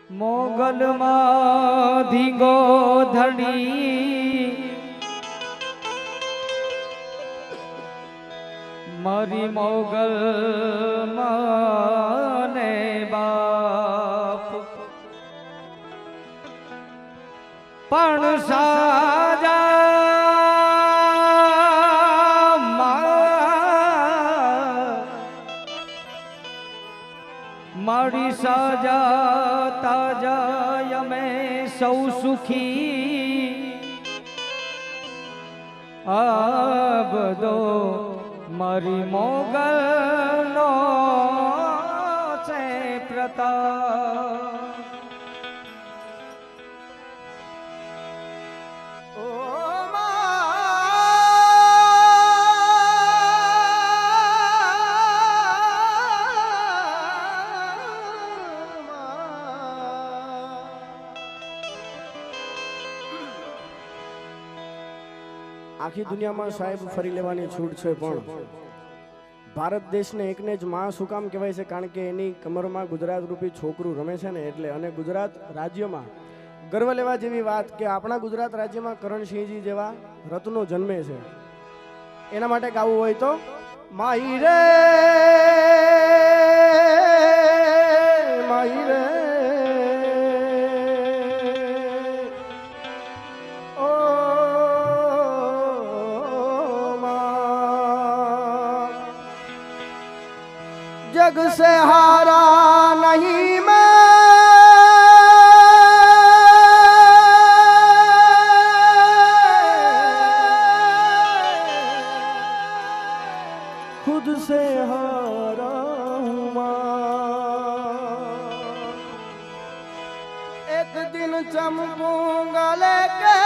મોગલ માં ધીંગો ધણી મારી મોગલ માને બાપ પણ સાજા મારી સાજા તાજા અમે સૌ સુખી આ બધો મારી મોગલનો છે પ્રતાપ આખી દુનિયામાં સાહેબ ફરી લેવાની છૂટ છે પણ ભારત દેશને એકને જ માં શું કામ કહેવાય છે? કારણ કે એની કમરમાં ગુજરાત રૂપી છોકરું રમે છે ને એટલે. અને ગુજરાત રાજ્યમાં ગર્વ લેવા જેવી વાત કે આપણા ગુજરાત રાજ્યમાં કરણસિંહજી જેવા રત્નો જન્મે છે. એના માટે ગાવું હોય તો માઈ રે માઈ રે जग से हारा नहीं मैं खुद से हारा हूँ मां एक दिन चमकूंगा लेके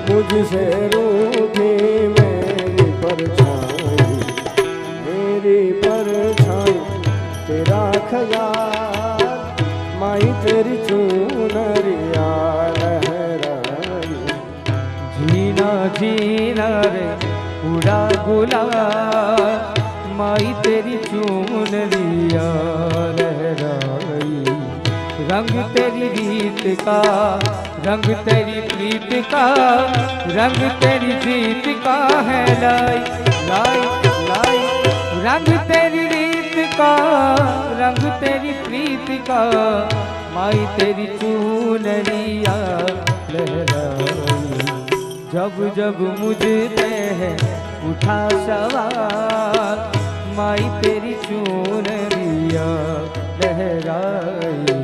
मुझसे रूठी मेरी परछाई तेरा ख्याल माई तेरी चुनरिया लहराई जीना जीना रे उड़ा गुलाल माई तेरी चुनरिया लहराई रंग तेरी रीत का रंग तेरी प्रीत का रंग तेरी जीत का है लाई लाई लाई रंग तेरी रीत का रंग तेरी प्रीत का माई तेरी चूनरिया लहराई जब जब मुझे है उठा सवाल माई तेरी चूनरिया लहराई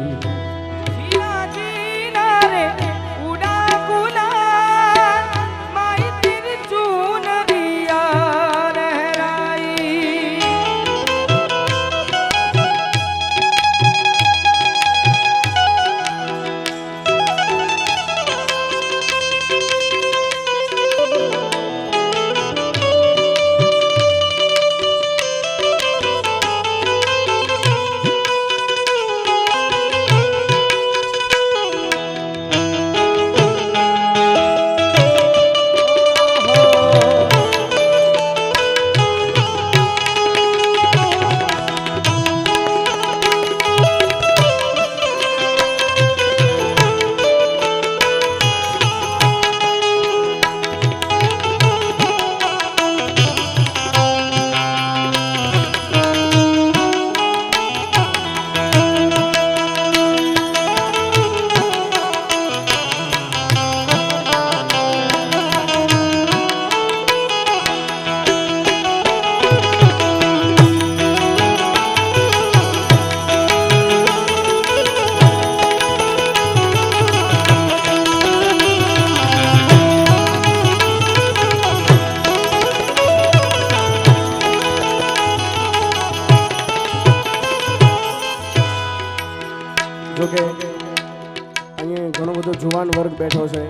અહીંયા ઘણો બધો જુવાન વર્ગ બેઠો છે.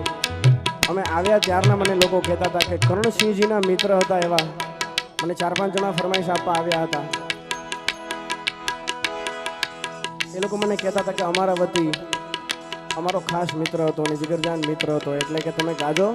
અમે આવ્યા ત્યારના મને લોકો કહેતા હતા કે કર્ણસિંહજીના મિત્ર હતા એવા મને 4-5 જણા ફરમાઈશ આપવા આવ્યા હતા. એ લોકો મને કહેતા હતા કે અમારા વતી અમારો ખાસ મિત્ર હતો અને જીગરજાન મિત્ર હતો, એટલે કે તમે ગાજો.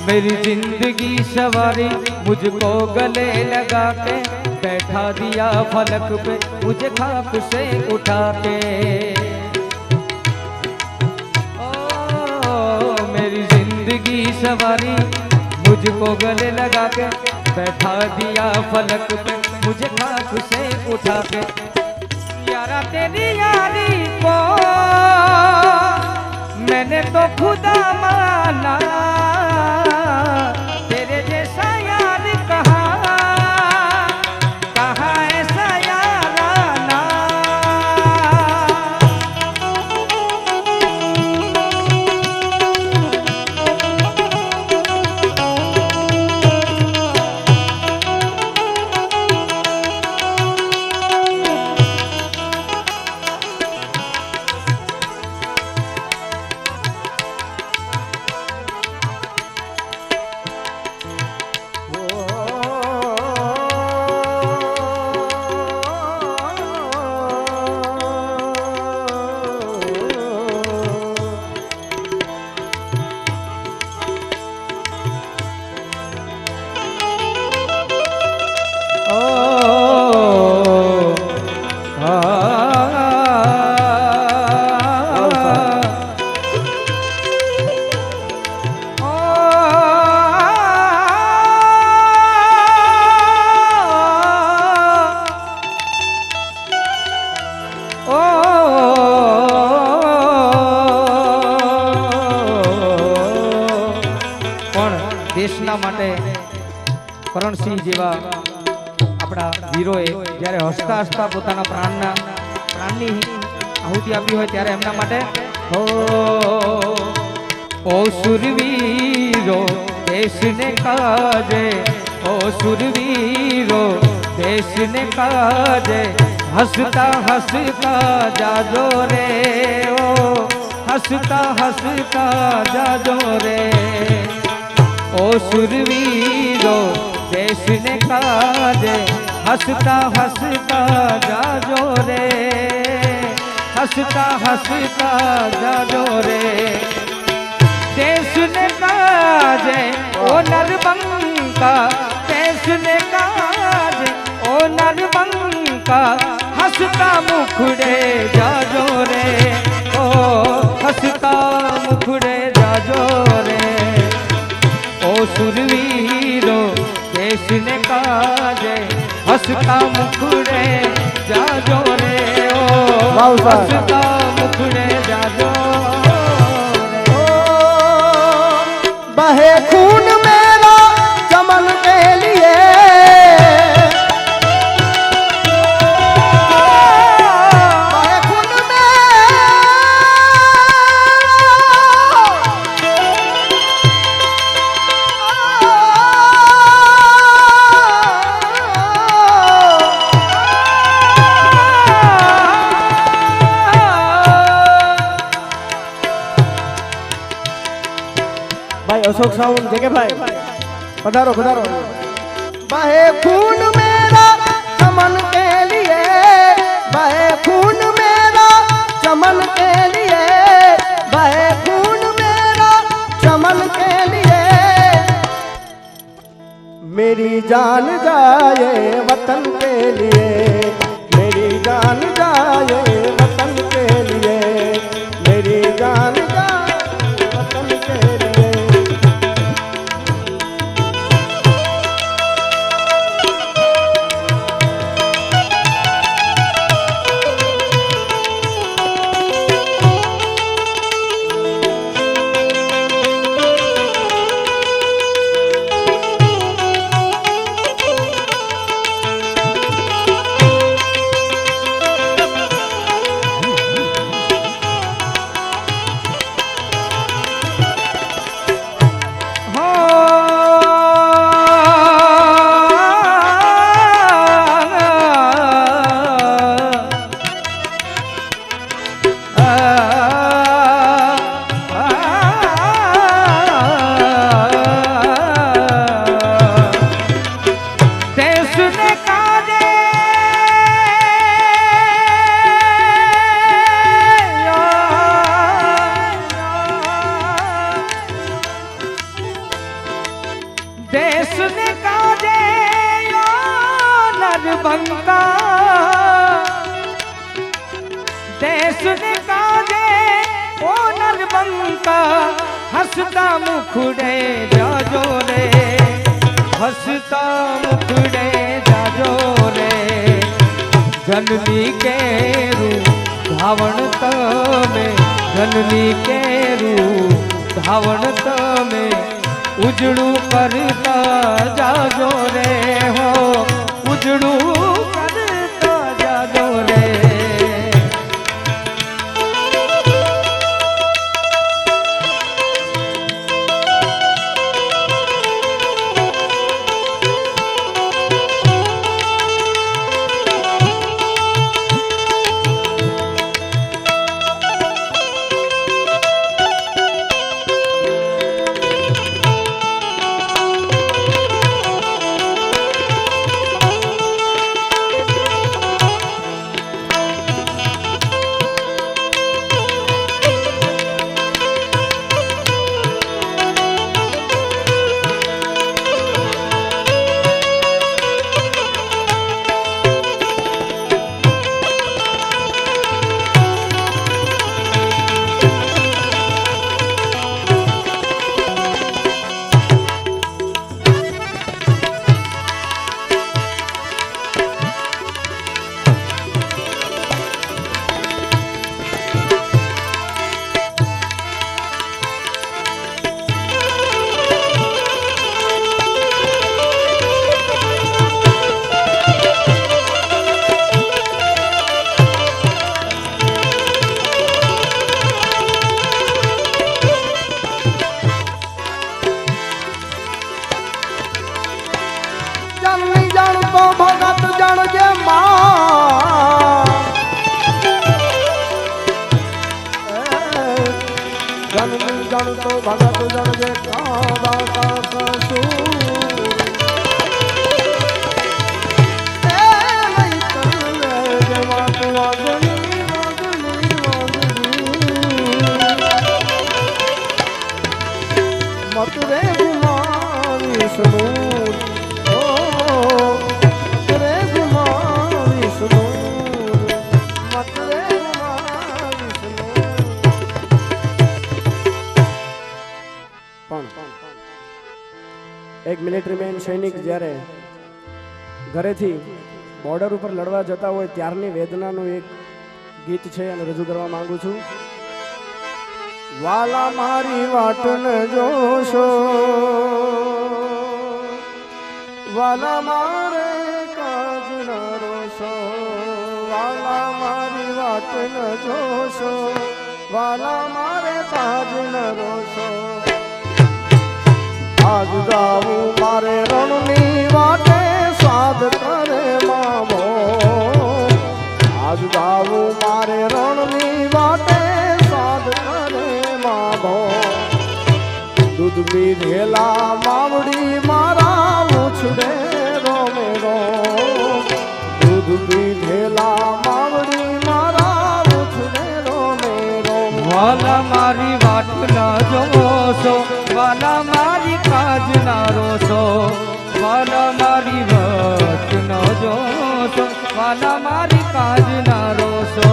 मेरी जिंदगी सवारी मुझको गले लगा के, बैठा दिया फलक पे मुझे खाक से उठा के। ओ मेरी जिंदगी सवारी मुझको गले लगा के, बैठा दिया फलक पे मुझे खाक से उठा के। यारा तेरी यारी को मैंने तो खुदा माना, तेरे जैसा यार कहाँ ऐसा याराना। દેશના માટે કરણસિંહ જેવા આપણા વીરોએ જ્યારે હસતા હસતા પોતાના પ્રાણની આહુતિ આપી હોય ત્યારે એમના માટે ઓ સુરવીરો દેશને કાજે, ઓ સુરવીરો દેશને કાજે, હસતા હસતા જાજો રે, ઓ હસતા હસતા જાજો રે। ओ सुरवीरो देशने काजे, हंसता हंसता जाजो रे, हंसता हंसता जाजो रे। देशने काजे ओ नरबंका, देशने काजे ओ नरबंका, हंसता मुखड़े जाजो रे, ओ हंसता मुखड़े जाजो रे। ओ सुरवीरो देशने काजे, हंसता मुखड़े जाजो रे, ओ हंसता मुखड़े जाजो रे। बहे खून मेरा चमन के लिए, बहे खून भाई अशोक साउंड जगह भाई पधारो पधारो। बहे खून मेरा चमन के लिए, बहे खून मेरा चमन के लिए, बहे खून मेरा चमन के लिए, मेरी जान जाए वतन के लिए, मेरी जान जाए वतन के लिए, मेरी जान जाए वतन के लिए। देश ने काजे नरबंका, देश ने काजे ओ नरबंका, हंसता मुखड़े जाजो रे, हंसता मुखड़े जाजो रे, जननी के रूप धावण तमे, जननी के रूप धावण तमे, उजड़ू करता जागो रे हो, उजड़ू करता जागो रे। भगत जन जे जन जन तो भगत जन जे मतरे घुमावी सुनूर, मतरे घुमावी सुनूर, मतरे घुमावी सुनूर। एक મિલિટરી મેન સૈનિક જ્યારે ઘરેથી બોર્ડર ઉપર લડવા જતા હોય ત્યારની વેદનાનું એક ગીત છે અને રજૂ કરવા માંગુ છું। વાલા મારી વાટ ન જોશો, વાલા મારે કાજ ન રોશો, વાલા મારી વાટ ન જોશો, વાલા મારે કાજ ન રોશો. આજ જાવું મારે રણની વાટે સાધ કરે મામો, આજ જાવું મારે રણની વાટે સાધ કરે મામો. દૂધ પીધેલા માવડી મારા ઉછડે રોમે રોમ, દૂધ પીધેલા માવડી મારા ઉછડે રોમે રોમ. વાલા મારી વાટ ના જોશો, વાલા મારી કાજ ના રોશો, વાલા મારી વાટ ના જોશો, વાલા મારી કાજ ના રોશો.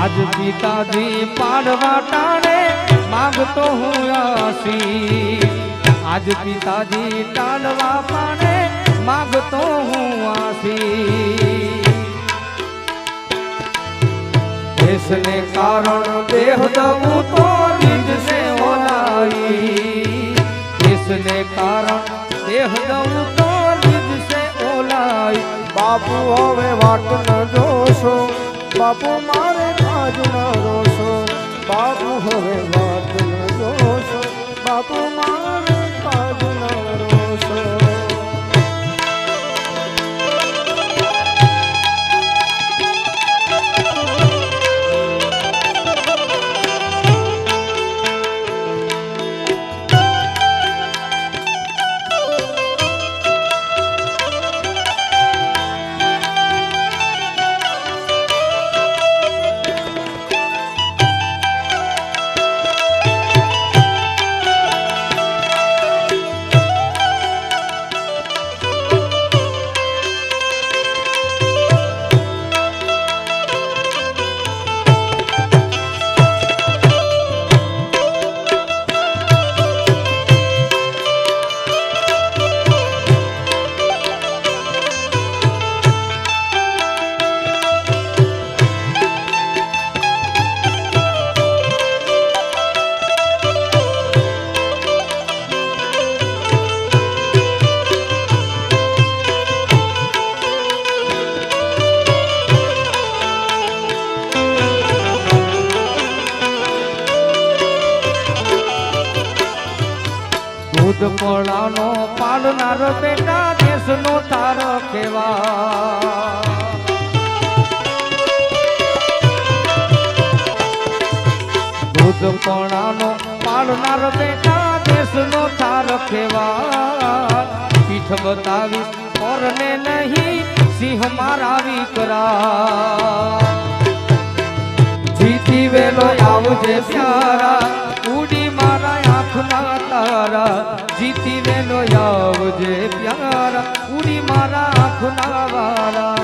આજ પિતાજી પાડવા ટાણે માંગતો હું આશી, આજ પિતાજી ટાળવા પાણે માંગતો હું આશી. દેશને કારણ દેહ દઉં તો નિજ સે ઓલાઈ, દેશને કારણ દેહ દઉં તો નિજ સે ઓલાઈ. બાપુ હવે વાટ ન જોશો, બાપુ મારે કાજ ન રોશો, બાપુ હવે વાટ ન જોશો, બાપુ મારે કાજ ન રોશો. દૂધ પડાનો પાડનાર બેટા દેશનો તારો કેવા. દૂધ પડાનો પાડનાર બેટા દેશનો તારો કેવા. પીઠ બતાવી ઓરને નહીં સિંહ મારા વિકરા. જીતી વેલો આવજે પ્યારા, ઉડી મારા આંખના તારા. જીતી વેલો આવજે પ્યારા, ઉડી મારા આંખના વારા.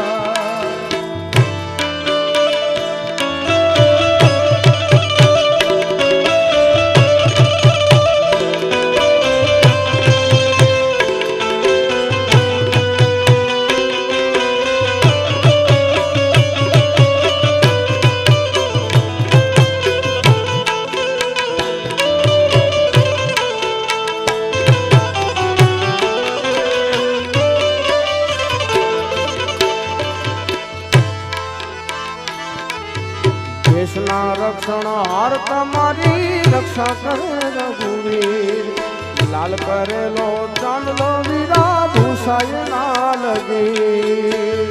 દેશના રક્ષણ હાર તમારી રક્ષા કરે રઘુવીર. લાલ કરેલો ચાંદલો વીરા ભૂષાય ના લગી.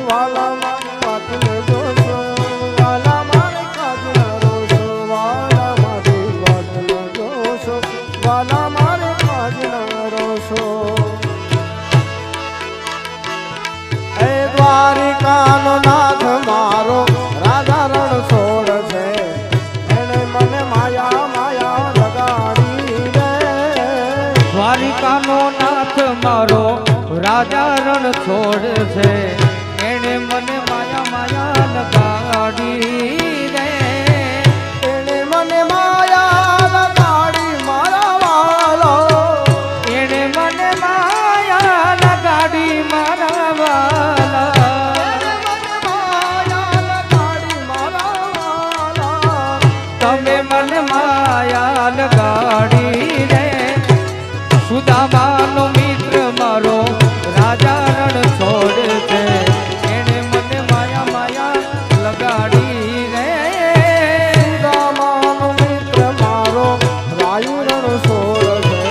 વાલા મારી વાત ન જોશો, વાલા મારે તમે મને માયા લગાડી રે સુદામાનો મિત્ર મારો રાજા રણ છોડ છે એને મને માયા માયા લગાડી રે સુદામાનો મિત્ર મારો રાયુ રણ છોડ છે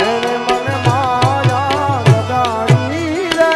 એને મને માયા લગાડી રે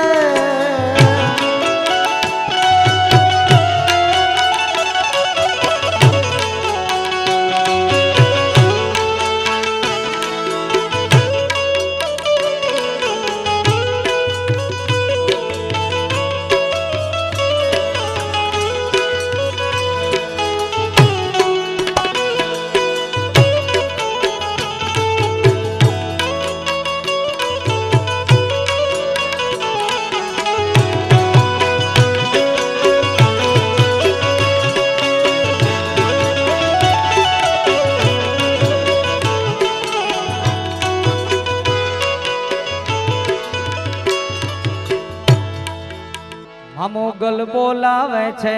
મામોગલ બોલાવે છે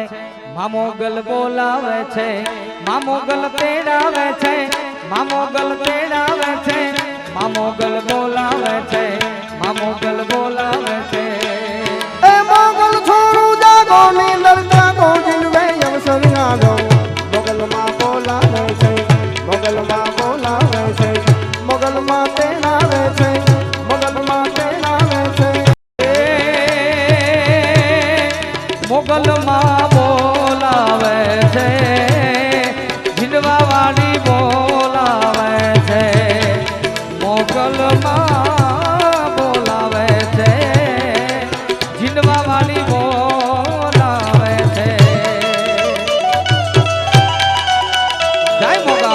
મામોગલ બોલાવે છે મામોગલ તેડાવે છે મામોગલ તેડાવે છે મામોગલ બોલાવે છે મામોગલ બોલાવે છે એ મોગલ છોડું જાગો નીંદર જાગો જીલવે અવસર આગો મોગલમાં બોલાવે છે મોગલમાં બોલાવે છે મોગલમાં તેડાવે છે મોગલમાં તેડાવે છે મોગલમાં બોલાવે છે ઝીંડવા વાળી બોલાવે છે મોગલમાં બોલાવે છે ઝીંડવા વાળી બોલાવે છે જય મોગલ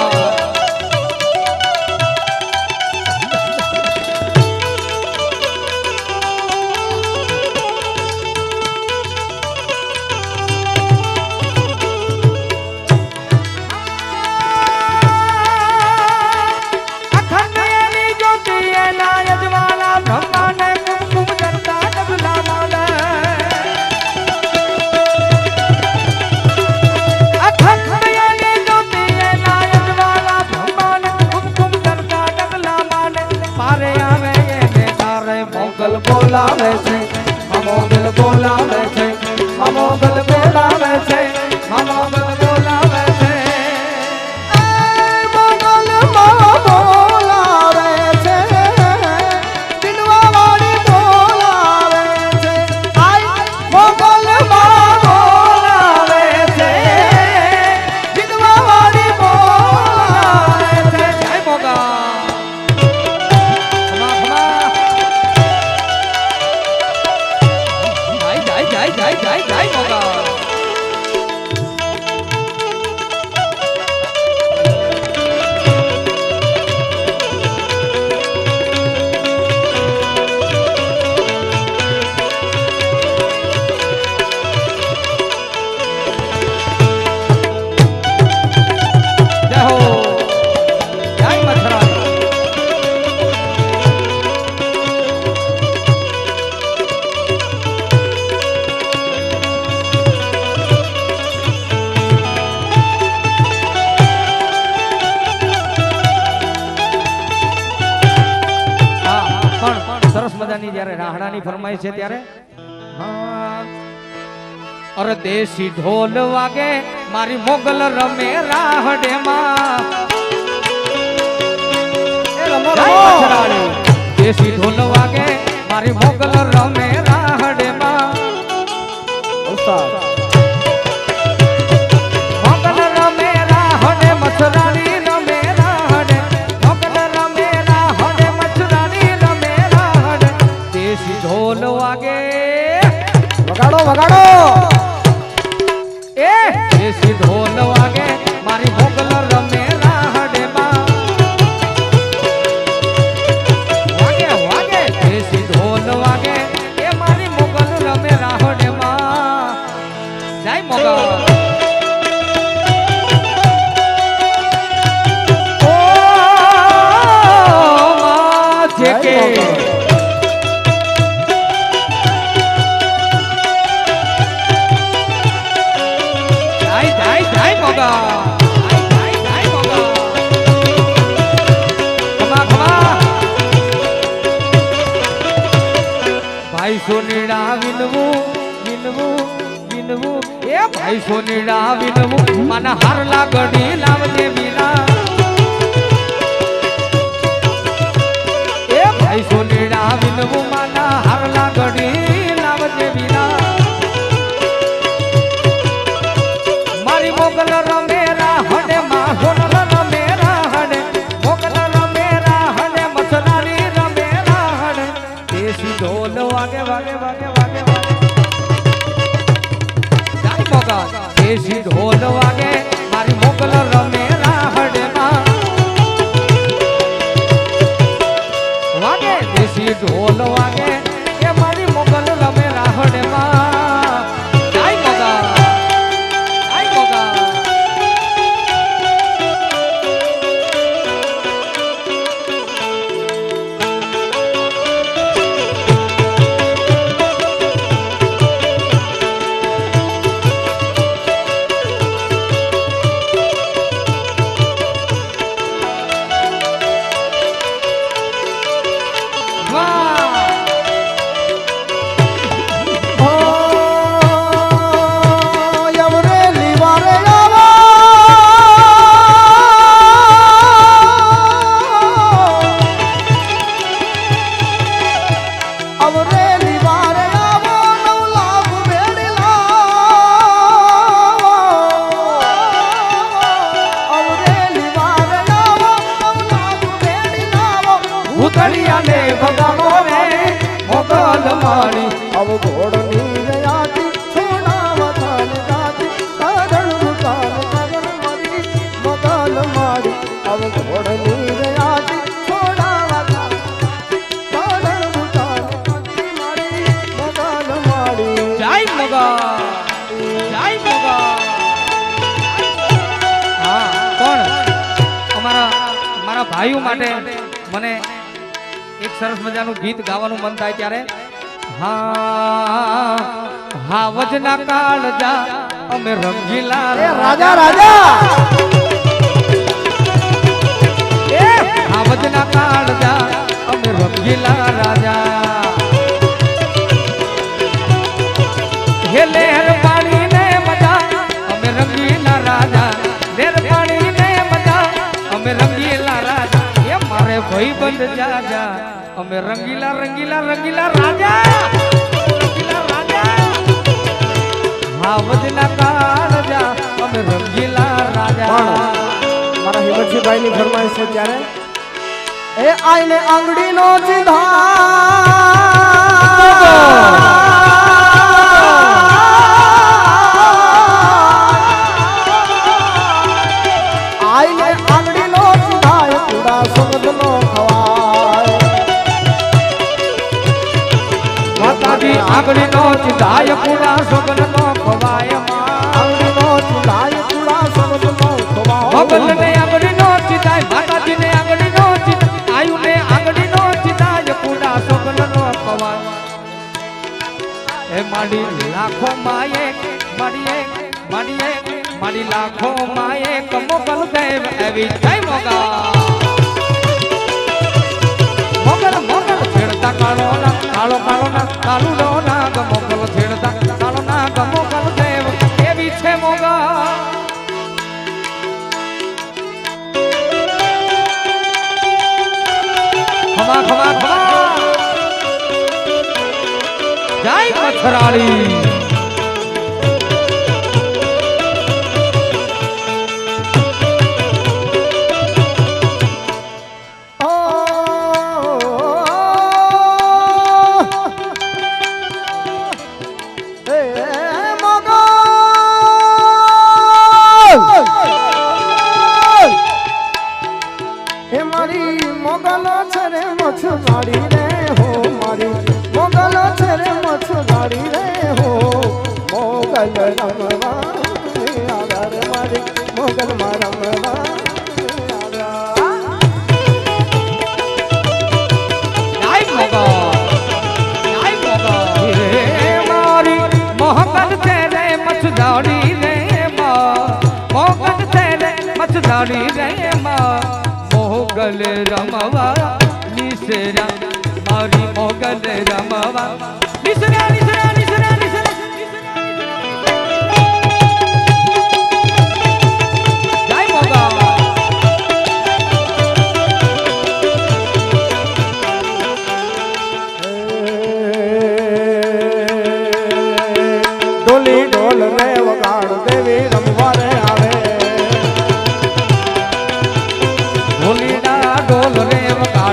મોગલ બોલાવે છે મોગલ બોલાવે છે મોગલ બોલાવે છે મોગલ બોલાવે છે મોગલમાં બોલાવે છે ઝીંડવા વાળી બોલાવે છે મોગલમાં બોલાવે છે ઝીંડવા વાળી બોલાવે છે જય મોગલ જય મોગલ જય હો જય મથુરા સરસ મજાની જ્યારે રાહડાની ફરમાઈશ છે ત્યારે અરે દેશી ઢોલ વાગે મારી મોગલ રમે રાહડે માં દેશી ઢોલ વાગે મારી મોગલ રમે રાહડે માં મોગલ રમે રાહડે મથરાણી રમે રાહડે મોગલ રમે રાહડે મથરાણી રમે રાહડે દેશી ઢોલ વાગે વગાડો વગાડો એ દેશી ઢોલ વાગે મારી મોગલ રમે રાહડે માં વાગે વાગે દેશી ઢોલ વાગે એ મારી મોગલ રમે રાહડે માં જય મોગલ વિનવું એ ભાઈ સોનીડા વિનવું મને હારલા ગડી લાવજે વિના એ ભાઈ સોનીડા વિનવું મને હારલા ગડી લાવજે વિના મારી મોગલ રમેરા હડે માં સોનલ રમેરા હડે મોગલ રમેરા હડે મસનારી રમેરા હડે દેશી ઢોલ વાગે વાગે વાગે વાગે દેશી ઢોલ વાગે મારી મોગલ રમેરા હડે માં વાગે દેશી ઢોલ વાગે એ મારી મોગલ રમેરા હડે માં જય મોગા જય મોગા अब घोड़नी रयाती छोड़ावतान जाती कारण रुकान करण मरी मगाल मारी अब घोड़नी रयाती छोड़ावतान कारण रुकान मारी मगाल मारी जय मोगा जय मोगा हाँ કોણ અમારા ભાઈઓ માટે મને એક સરસ મજાનું ગીત ગાવાનું મન થાય ત્યારે હા વજના કાળજા અમે રંગીલા રાજા રાજા એ હા વજના કાળજા અમે રંગીલા રાજા હે લહેર પાણી ને મજા અમે રંગીલા રાજા લહેર પાણી ને મજા અમે રંગીલા રાજા એ મારે ભાઈ બંધ જાજા અમે રંગીલા રંગીલા રંગીલા રાજા રંગીલા રાજા હા વજના કાળજા અમે રંગીલા રાજા મારા હિમતજીભાઈ ની ફરમાઈશ છે ત્યારે એ આઈને આંગળી નો ચીધા આઈને આંગળી નો ચીધા કુડા સમજ નો ખવાય માતાજી આંગળી નો ચિધાય પૂરા સોગન નો ખવાય આંગળી નો ચીધા કુડા સમજ નો ખવાય ભગત ને આંગળી નો ચિધાય માતાજી ને આંગળી નો ચિધાય આયુ ને આંગળી નો ચિધાય પૂરા સોગન નો ખવાય એ માડી લાખો માયે માડી લાખો માયે કમોગલ દેવ એવી જય મોગા મોગલ છેડતા કાળો ના કાળુડો ના ગમોગલ છેડતા કાળો ના ગમોગલ દેવ એવી છે મોગા ખમા ખમા ખમા જય મચ્છરાળી મછવાડી રે હો મારી મોગલ છે રે મછવાડી રે હો મોગલ રમવા આધાર મારી મોગલ માં રમવા મારી મોગલ છે રે મછવાડી રે મોગલ છે રે મછવાડી રે મોગલ રમવા નિસરા મારી મોગલ રમવા નિસરા નિસરા નિસરા નિસરા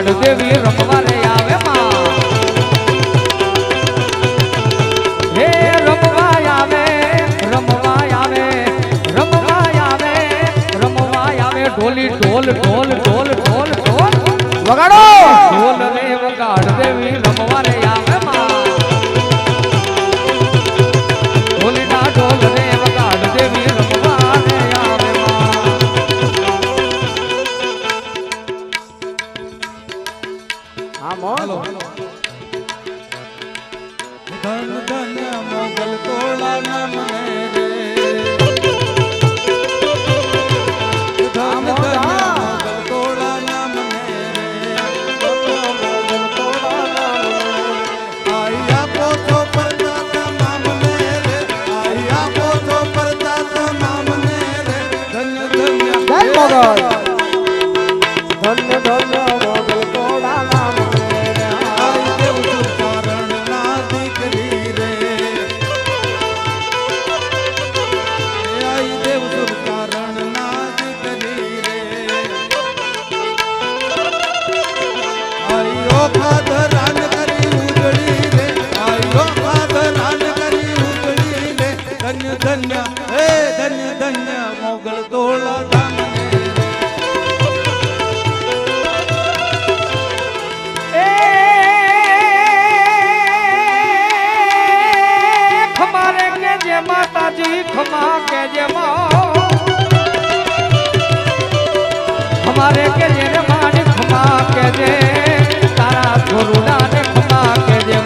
વગાડ દેવી રમવા રે આવે માં હે રમવા આવે રમવા આવે રમવા આવે રમવા આવે ઢોલી ઢોલ ઢોલ ઢોલ ઢોલ ઢોલ વગાડો ઢોલ રે વગાડ દેવી રમવા રે આવે માં ઢોલીના ઢોલ રે વગાડ દેવી રમવા રે આવે માં હા મોલ ધન ધન મોગલ તોળા નામ ને રે ધન ધન મોગલ તોળા નામ ને આયા પોતો પરદા તમામ ને રે આયા પોતો પરદા તમામ ને રે ધન ધન જય મોગલ ધન્ય ધન્ય મોગલ તોડા નામ આઈ દેવ સુચારણ ના દીકરી રે આઈ દેવ સુચારણ ના દીકરી રે આયો ખાધરાન કરી ઉજળી રે આયો ખાધરાન કરી ઉજળી રે ધન્ય ધન્ય હે ધન્ય ધન્ય મોગલ તોળા ધામ ને ખમારે કે જે માતાજી ખમા કે જે ખમારે કે જે રે માડી ખમા કે જે તારા છોરુડા ને ખમા કે જે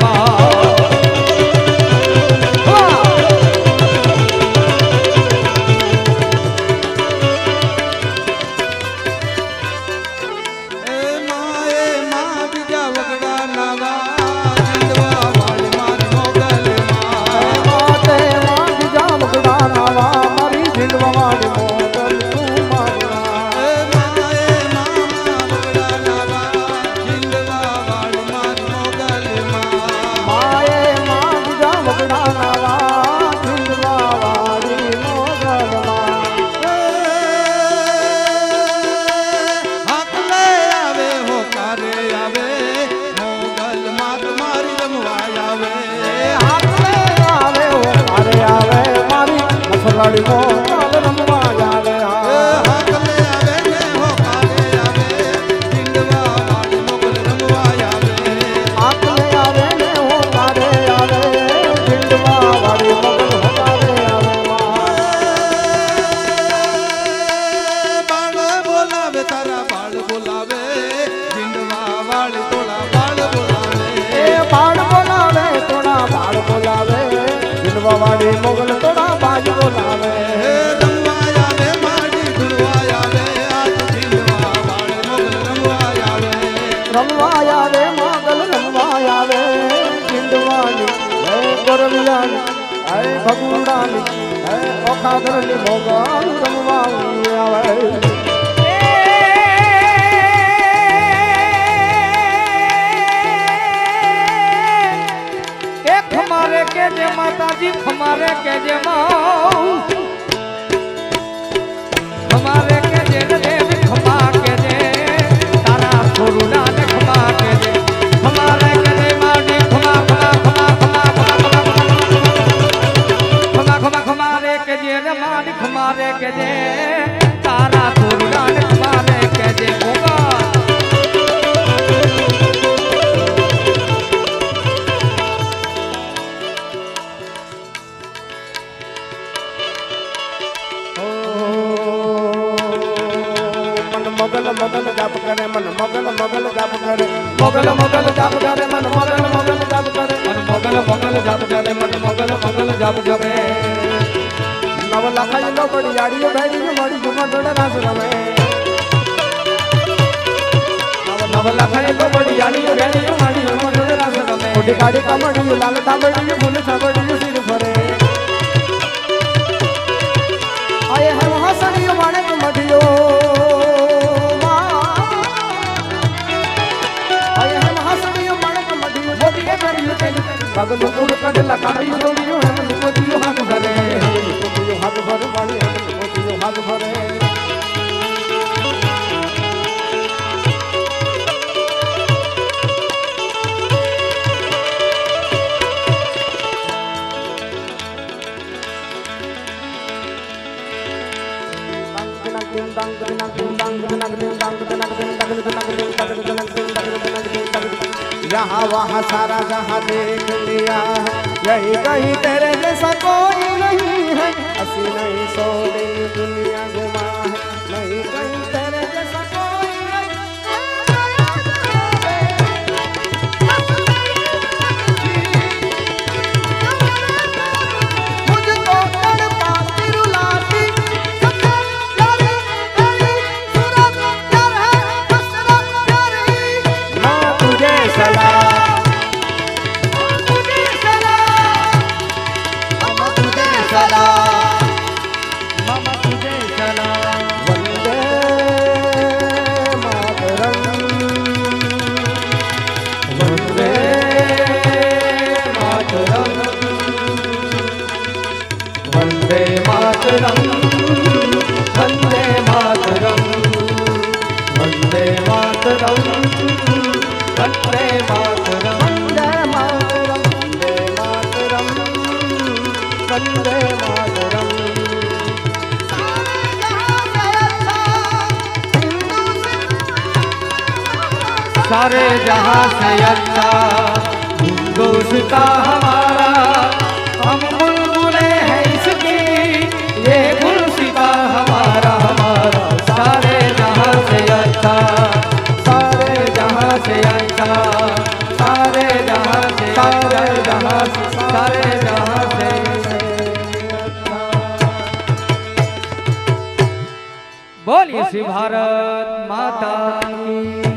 વગાડી મોગલ રમવા જાવે હાકલે આવે ને હો કાલે આવે ઝીંડવા વાળી મોગલ રમવા આવે આકલે આવે ને હો તારે આવે ઝીંડવા વાળી મોગલ હવારે આવે બાળ બોલાવે તારા બાળ બોલાવે ઝીંડવા વાળી તોડા બાળ બોલાવે એ બાળ બોલાવે તોડા બાળ બોલાવે ઝીંડવા વાળી મોગલ તોડા બાજ બોલાવે હે રમવા આવે માડી ધુળવા આવે આજ ઝીંડવા વાળી મોગલ રમવા આવે રમવા આવે મોગલ રમવા આવે ઝીંડવાની હે ગોરવિયાની હે ભગુડાની હે ઓખાદરની મોગલ રમવા આવે ખમારે કે જે માતાજી ખમારે કે જે ખમારે કે જે દેવ ખમા કે જે તારા છોરુડા ને ખમા કે જે ખમારે કે જે માડી ખમા ખમા ખમા ખમા ખમા ખમા ખમા ખમારે કે જે રે માડી ખમારે કે જે તારા છોરુડા ને ખમારે કે જે મોગા મગલ મગલ જાપ કરે મન મગલ મગલ જાપ કરે મગલ મગલ જાપ કરે મન મગલ મગલ જાપ કરે મન મગલ મગલ જાપ કરે મન મગલ મગલ જાપ કરે નવ લખાઈ નો પડી આડીઓ બેડી મળી જુમા ડોડે રાસ રમે નવ લખાઈ નો પડી આડીઓ બેડી મળી જુમા ડોડે રાસ રમે કોટી કાડી કમડી લાલ તાબડી ફૂલ સાબડી સિર ફરે આયે હે હસણીઓ માણે મઢિયો ભગલ ઉડ કડલા કાઢી દોડ્યો હે કોતીયો હાથ ભરે કોતીયો હાથ ભરે વાળી કોતીયો હાથ ભરે यहाँ वहाँ सारा जहाँ देख लिया है, यही कहीं तेरे जैसा कोई नहीं है। अस्सी नहीं 100 दिन दुनिया घुमा है, नहीं कहीं तेरे जैसा कोई नहीं। मुझको तड़पाती रुलाती सबसे प्यारी तेरी सूरत प्यार है, हसरत प्यारी। माँ तुझे सलाम, तुझे सलाम, मामा तुझे सलाम, मामा तुझे सलाम। वंदे मातरम, वंदे मातरम, वंदे मातरम, वंदे मातरम, वंदे मातरम, वंदे मातरम। वंदे मातरम, वंदे मातरम, वंदे मातरम। सारे जहां से अच्छा हिंदुस्तां हमारा, हम बुलबुले हैं इसकी, ये गुलसिता हमारा हमारा। सारे जहां से अच्छा, सारे जहां से अच्छा, सारे जहां से, सारे जहां से, सारे जहां से अच्छा। बोलिए श्री भारत माता की।